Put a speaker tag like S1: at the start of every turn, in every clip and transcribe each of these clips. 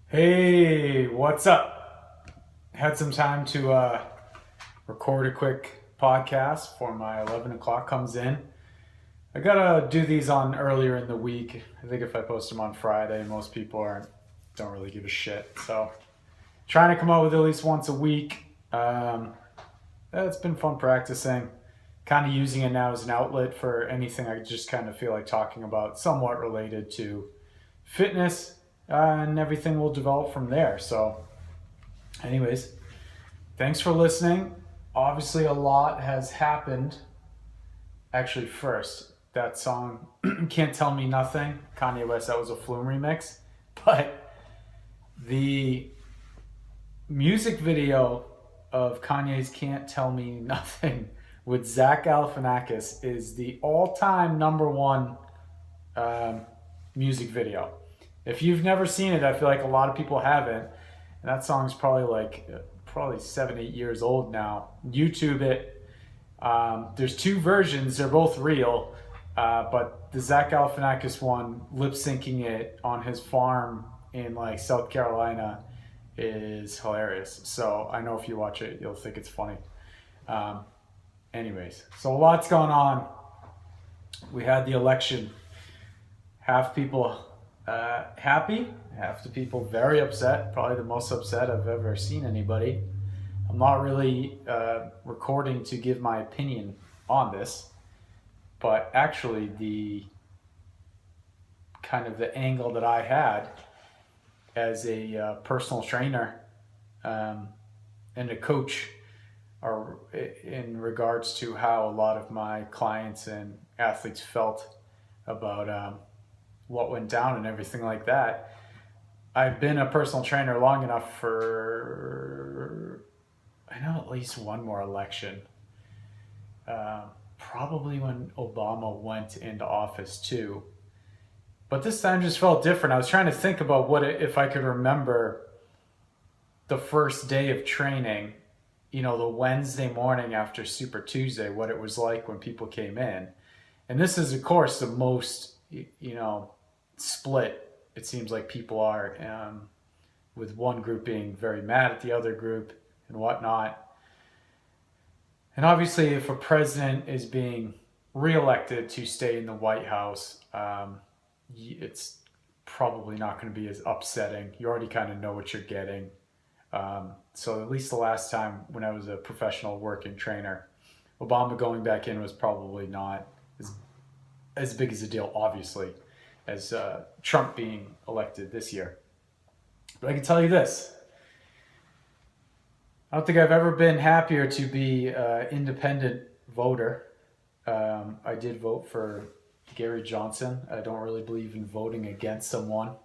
S1: Hey, what's up? Had some time to record a quick podcast before my 11 o'clock comes in. I gotta do these on earlier in the week. I think if I post them on Friday, most people don't really give a shit. So, trying to come out with at least once a week. It's been fun practicing. Kind of using it now as an outlet for anything I just kind of feel like talking about, somewhat related to fitness, and everything will develop from there. So, anyways, thanks for listening. Obviously, a lot has happened. Actually, first, that song, Can't Tell Me Nothing, Kanye West, that was a Flume remix. But the music video of Kanye's Can't Tell Me Nothing with Zach Galifianakis is the all-time number one music video. If you've never seen it, I feel like a lot of people haven't. And that song's probably 7-8 years old now. YouTube it. There's two versions. They're both real. But the Zach Galifianakis one, lip syncing it on his farm in like South Carolina, is hilarious. So I know if you watch it, you'll think it's funny. Anyways, so a lot's going on. We had the election. Half people happy, half the people very upset. Probably the most upset I've ever seen anybody. I'm not really recording to give my opinion on this, but actually the kind of the angle that I had as a personal trainer and a coach are in regards to how a lot of my clients and athletes felt about what went down and everything like that. I've been a personal trainer long enough for, I know, at least one more election. Probably when Obama went into office too. But this time just felt different. I was trying to think about if I could remember the first day of training, the Wednesday morning after Super Tuesday, what it was like when people came in. And this is, of course, the most, split it seems like people are, with one group being very mad at the other group and whatnot. And obviously, if a president is being reelected to stay in the White House, it's probably not going to be as upsetting. You already kind of know what you're getting. So at least the last time when I was a professional working trainer, Obama going back in was probably not as big as a deal, obviously, as Trump being elected this year. But I can tell you this. I don't think I've ever been happier to be an independent voter. I did vote for Gary Johnson. I don't really believe in voting against someone.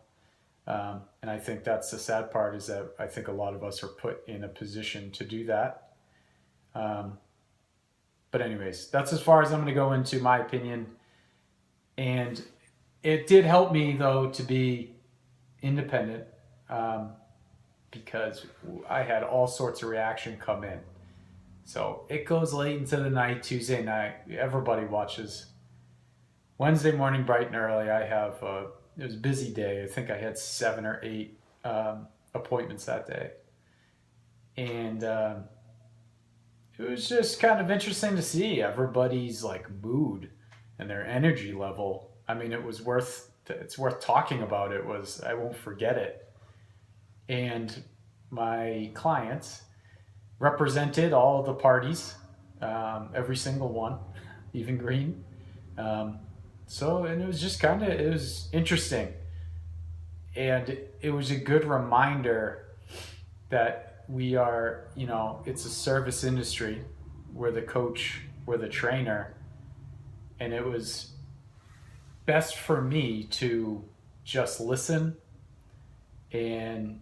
S1: And I think that's the sad part, is that I think a lot of us are put in a position to do that. But anyways, that's as far as I'm going to go into my opinion. And it did help me, though, to be independent, because I had all sorts of reaction come in. So it goes late into the night, Tuesday night. Everybody watches. Wednesday morning, bright and early, it was a busy day. I think I had 7 or 8 appointments that day. And it was just kind of interesting to see everybody's like mood and their energy level. I mean, it's worth talking about. I won't forget it. And my clients represented all of the parties, every single one, even green. And it was just it was interesting. And it was a good reminder that we are, it's a service industry. We're the coach, we're the trainer, and it was best for me to just listen and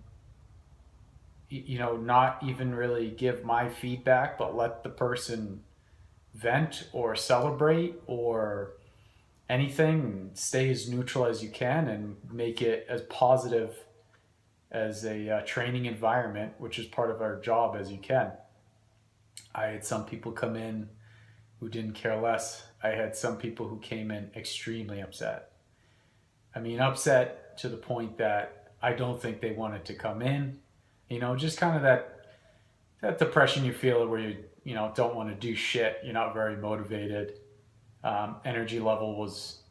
S1: not even really give my feedback, but let the person vent or celebrate or anything. Stay as neutral as you can and make it as positive as a training environment, which is part of our job, as you can. I had some people come in who didn't care less. I had some people who came in extremely upset. I mean, upset to the point that I don't think they wanted to come in. Just kind of that depression you feel where you don't want to do shit. You're not very motivated. Energy level was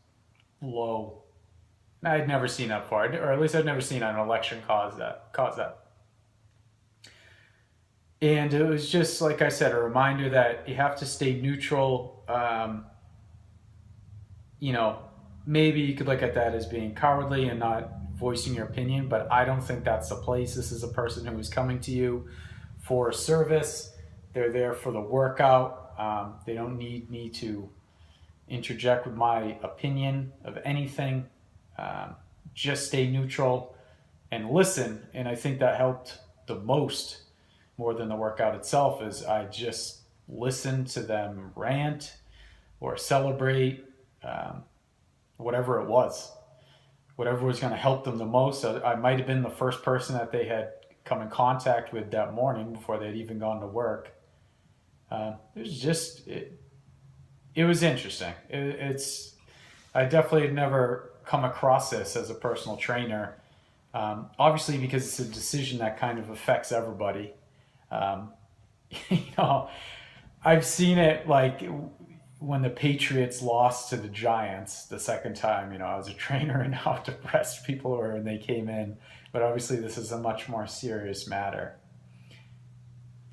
S1: low. I'd never seen that before, or at least I'd never seen an election cause that. And it was just, like I said, a reminder that you have to stay neutral. Maybe you could look at that as being cowardly and not voicing your opinion, but I don't think that's the place. This is a person who is coming to you for a service. They're there for the workout. They don't need me to interject with my opinion of anything. Just stay neutral and listen. And I think that helped the most, more than the workout itself, is I just listened to them rant or celebrate, whatever it was. Whatever was going to help them the most. So I might have been the first person that they had come in contact with that morning before they'd even gone to work. It was interesting. I definitely had never come across this as a personal trainer. Obviously, because it's a decision that kind of affects everybody. I've seen it like when the Patriots lost to the Giants the second time. I was a trainer and how depressed people were when they came in. But obviously, this is a much more serious matter.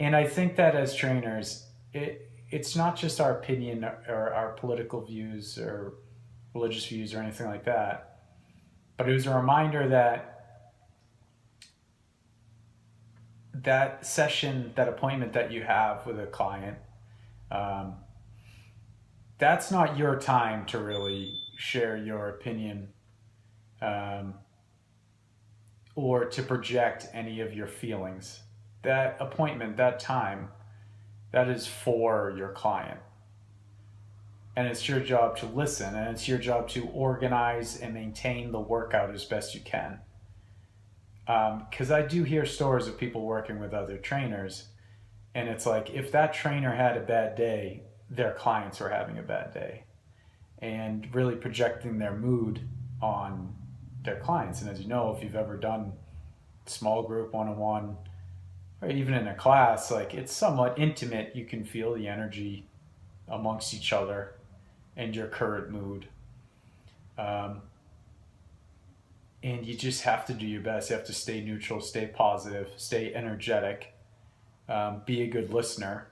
S1: And I think that as trainers, it's not just our opinion or our political views or religious views or anything like that, but it was a reminder that session, that appointment that you have with a client, that's not your time to really share your opinion or to project any of your feelings. That appointment, that time, that is for your client. And it's your job to listen, and it's your job to organize and maintain the workout as best you can. Because I do hear stories of people working with other trainers, and it's like if that trainer had a bad day, their clients were having a bad day, and really projecting their mood on their clients. And as you know, if you've ever done small group, one-on-one, or even in a class, like it's somewhat intimate. You can feel the energy amongst each other and your current mood. And you just have to do your best. You have to stay neutral, stay positive, stay energetic, be a good listener,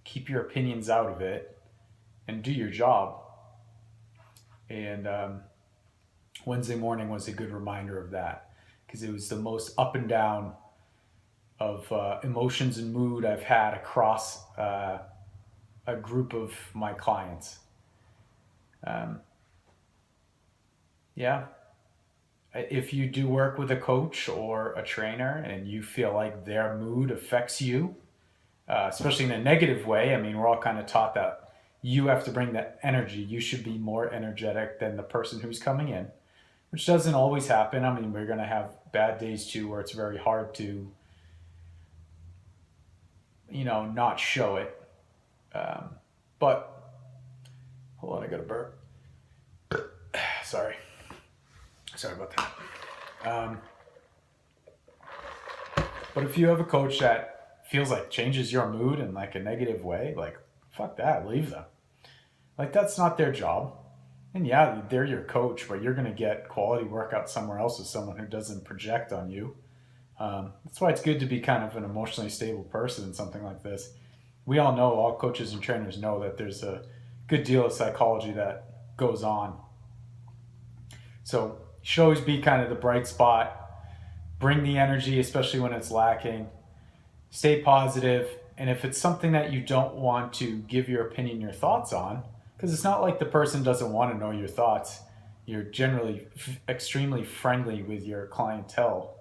S1: keep your opinions out of it, and do your job. And Wednesday morning was a good reminder of that, because it was the most up and down of emotions and mood I've had across a group of my clients. If you do work with a coach or a trainer and you feel like their mood affects you, especially in a negative way, I mean, we're all kind of taught that you have to bring that energy. You should be more energetic than the person who's coming in, which doesn't always happen. I mean, we're going to have bad days too, where it's very hard to, not show it. But hold on, I got a burp. Sorry about that. But if you have a coach that feels like changes your mood in like a negative way, like fuck that, leave them. Like that's not their job. And yeah, they're your coach, but you're going to get quality workout somewhere else with someone who doesn't project on you. That's why it's good to be kind of an emotionally stable person in something like this. We all know, all coaches and trainers know that there's a good deal of psychology that goes on. So you should always be kind of the bright spot, bring the energy, especially when it's lacking, stay positive, and if it's something that you don't want to give your opinion, your thoughts on, because it's not like the person doesn't want to know your thoughts. You're generally extremely friendly with your clientele.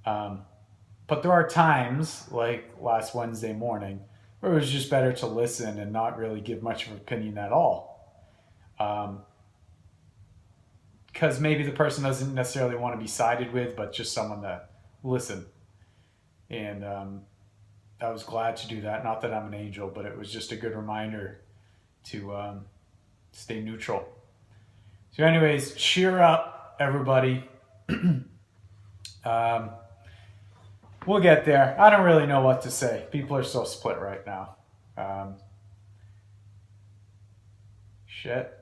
S1: But there are times, like last Wednesday morning, where it was just better to listen and not really give much of an opinion at all. Because maybe the person doesn't necessarily want to be sided with, but just someone to listen. And I was glad to do that. Not that I'm an angel, but it was just a good reminder to stay neutral. So anyways, cheer up, everybody. We'll get there. I don't really know what to say. People are so split right now. Shit.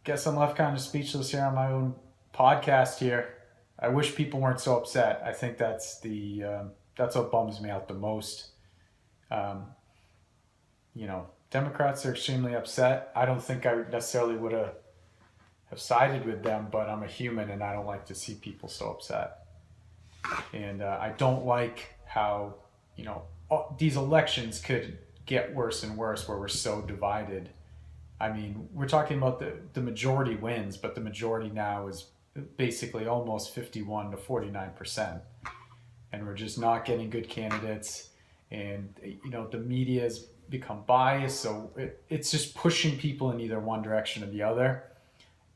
S1: Guess I'm left kind of speechless here on my own podcast here. I wish people weren't so upset. I think that's what bums me out the most. Democrats are extremely upset. I don't think I necessarily would have sided with them, but I'm a human and I don't like to see people so upset. And I don't like how, these elections could get worse and worse where we're so divided. I mean, we're talking about the majority wins, but the majority now is basically almost 51 to 49%. And we're just not getting good candidates. And, the media has become biased. So it's just pushing people in either one direction or the other.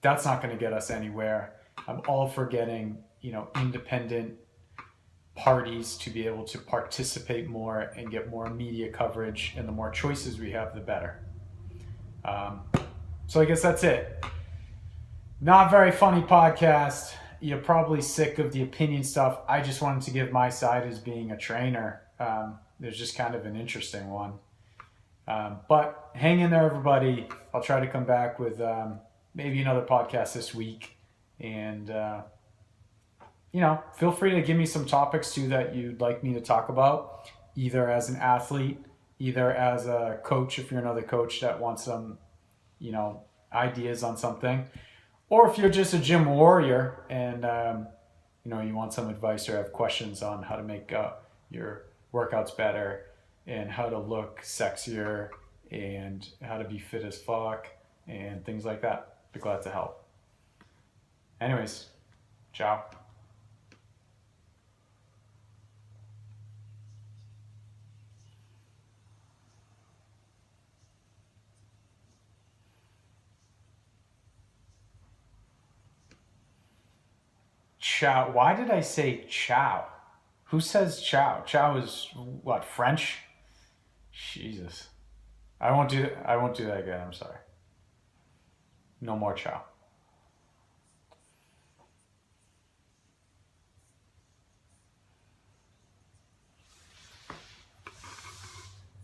S1: That's not going to get us anywhere. I'm all for getting, independent parties to be able to participate more and get more media coverage, and the more choices we have, the better. So I guess that's it. Not very funny podcast. You're probably sick of the opinion stuff. I just wanted to give my side as being a trainer. There's just kind of an interesting one. But hang in there, everybody. I'll try to come back with maybe another podcast this week. And feel free to give me some topics too that you'd like me to talk about, either as an athlete, either as a coach, if you're another coach that wants some, ideas on something, or if you're just a gym warrior and, you want some advice or have questions on how to make your workouts better and how to look sexier and how to be fit as fuck and things like that. Be glad to help. Anyways, ciao. Ciao. Why did I say ciao? Who says ciao? Ciao is what, French? Jesus. I won't do that again. I'm sorry. No more ciao.